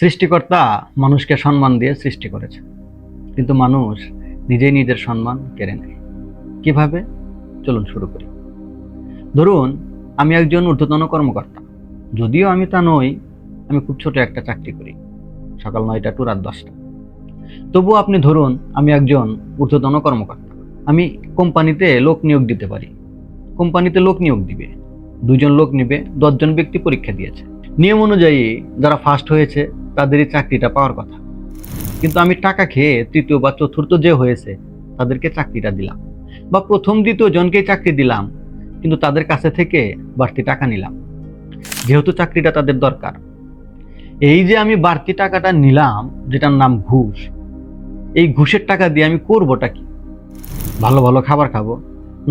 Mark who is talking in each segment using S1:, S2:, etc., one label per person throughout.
S1: সৃষ্টিকর্তা মানুষকে সম্মান দিয়ে সৃষ্টি করেছে, কিন্তু মানুষ নিজেই নিজের সম্মান কেড়ে নেয়। কিভাবে? চলুন শুরু করি। ধরুন, আমি একজন ঊর্ধ্বতন কর্মকর্তা। যদিও আমি তা নই, আমি খুব ছোট একটা চাকরি করি, সকাল 9টা টু রাত 10টা। তবুও আপনি ধরুন, আমি একজন ঊর্ধ্বতন কর্মকর্তা। আমি কোম্পানিতে লোক নিয়োগ দিতে পারি। কোম্পানিতে লোক নিয়োগ দিবে, 2জন লোক নিবে, 10জন ব্যক্তি পরীক্ষা দিয়েছে। নিয়ম অনুযায়ী যারা ফার্স্ট হয়েছে তাদেরই চাকরিটা পাওয়ার কথা, কিন্তু আমি টাকা খেয়ে তৃতীয় বা চতুর্থ যে হয়েছে তাদেরকে চাকরিটা দিলাম, বা প্রথম দ্বিতীয় জনকেই চাকরি দিলাম, কিন্তু তাদের কাছে থেকে বাড়তি টাকা নিলাম, যেহেতু চাকরিটা তাদের দরকার। এই যে আমি বাড়তি টাকাটা নিলাম, যেটার নাম ঘুষ, এই ঘুষের টাকা দিয়ে আমি করবোটা কি? ভালো ভালো খাবার খাবো,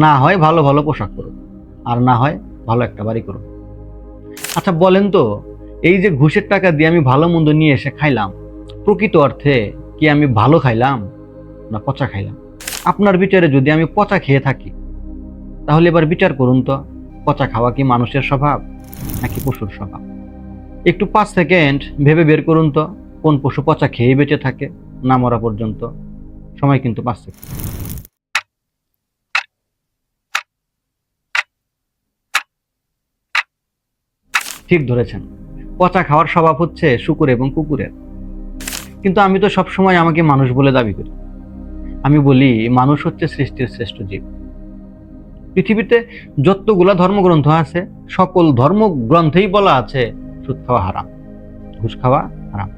S1: না হয় ভালো ভালো পোশাক করবো, আর না হয় ভালো একটা বাড়ি করবো। আচ্ছা বলেন তো, এই যে ঘুষের টাকা দিয়ে আমি ভালো মন্দ নিয়ে এসে খাইলাম, প্রকৃত অর্থে কি আমি ভালো খাইলাম না পচা খাইলাম? আপনার বিচারে যদি আমি পচা খেয়ে থাকি, তাহলে এবার বিচার করুন তো, পচা খাওয়া কি মানুষের স্বভাব নাকি পশুর স্বভাব? একটু 5 সেকেন্ড ভেবে বের করুন তো, কোন পশু পচা খেয়ে বেঁচে থাকে না মরা পর্যন্ত? সময় কিন্তু 5 সেকেন্ড। ঠিক ধরেছেন, পচা খাওয়ার স্বভাব হচ্ছে শুকুর এবং কুকুরের। কিন্তু আমি তো সবসময় আমাকে মানুষ বলে দাবি করি। আমি বলি মানুষ হচ্ছে সৃষ্টির শ্রেষ্ঠ জীব। পৃথিবীতে যতগুলা ধর্মগ্রন্থ আছে, সকল ধর্মগ্রন্থেই বলা আছে সুদ খাওয়া হারাম, ঘুষ খাওয়া হারাম।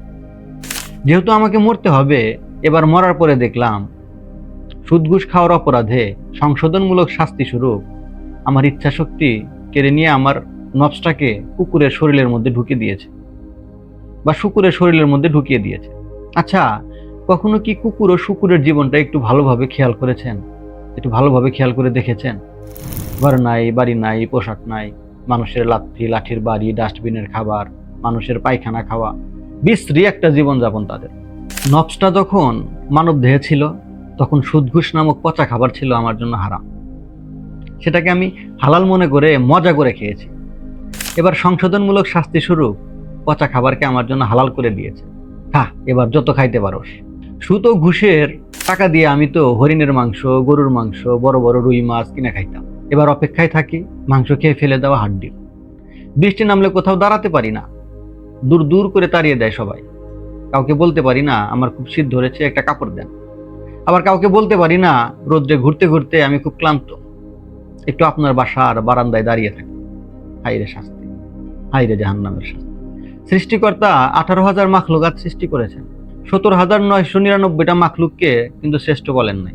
S1: যেহেতু আমাকে মরতে হবে, এবার মরার পরে দেখলাম সুদ ঘুষ খাওয়ার অপরাধে সংশোধনমূলক শাস্তি স্বরূপ আমার ইচ্ছা শক্তি কেড়ে নিয়ে আমার নফসটাকে কুকুরের শরীরের মধ্যে ঢুকিয়ে দিয়েছে, বা শুকুরের শরীরের মধ্যে ঢুকিয়ে দিয়েছে। আচ্ছা, কখনো কি কুকুর ও শুকুরের জীবনটা একটু ভালোভাবে খেয়াল করেছেন? একটু ভালোভাবে খেয়াল করে দেখেছেন? ঘর নাই, বাড়ি নাই, পোশাক নাই, মানুষের লাঠির বাড়ি, ডাস্টবিনের খাবার, মানুষের পায়খানা খাওয়া, বিশ্রী একটা জীবনযাপন তাদের। নফসটা যখন মানব দেহে ছিল, তখন সুদ ঘুষ নামক পচা খাবার ছিল আমার জন্য হারাম। সেটাকে আমি হালাল মনে করে মজা করে খেয়েছি। এবার সংশোধনমূলক শাস্তি স্বরূপ পচা খাবারকে আমার জন্য হালাল করে দিয়েছে। হ্যাঁ, এবার যত খাইতে পারোস। সুদ ও ঘুষের টাকা দিয়ে আমি তো হরিণের মাংস, গরুর মাংস, বড় বড় রুই মাছ কিনে খাইতাম। এবার অপেক্ষায় থাকি মাংস খেয়ে ফেলে দেওয়া হাড্ডি। বৃষ্টি নামলে কোথাও দাঁড়াতে পারি না, দূর দূর করে তাড়িয়ে দেয় সবাই। কাউকে বলতে পারি না আমার খুব শীত ধরেছে, একটা কাপড় দেন। আবার কাউকে বলতে পারি না রোদ্রে ঘুরতে ঘুরতে আমি খুব ক্লান্ত, একটু আপনার বাসার বারান্দায় দাঁড়িয়ে থাকি। হাইরে শাস্তি, হাইরে জাহান্নামের শাস্তি। সৃষ্টিকর্তা 18,000 মাখলুকাত সৃষ্টি করেছেন, 17,999টা মাখলুককে কিন্তু শ্রেষ্ঠ বলেন নাই,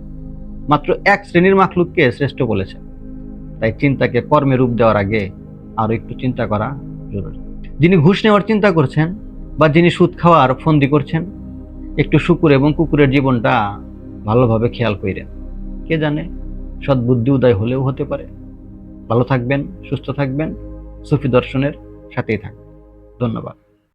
S1: মাত্র এক শ্রেণীর মাখলুককে শ্রেষ্ঠ বলেছেন। তাই চিন্তাকে কর্মে রূপ দেওয়ার আগে আরো একটু চিন্তা করা জরুরি। যিনি ঘুষ নেওয়ার চিন্তা করছেন বা যিনি সুদ খাওয়ার ফন্দি করছেন, একটু শুকুর এবং কুকুরের জীবনটা ভালোভাবে খেয়াল কইরেন। কে জানে, সদ্বুদ্ধি উদয় হলেও হতে পারে। ভালো থাকবেন, সুস্থ থাকবেন, সুফি দর্শনের সাথেই থাকবেন। ধন্যবাদ।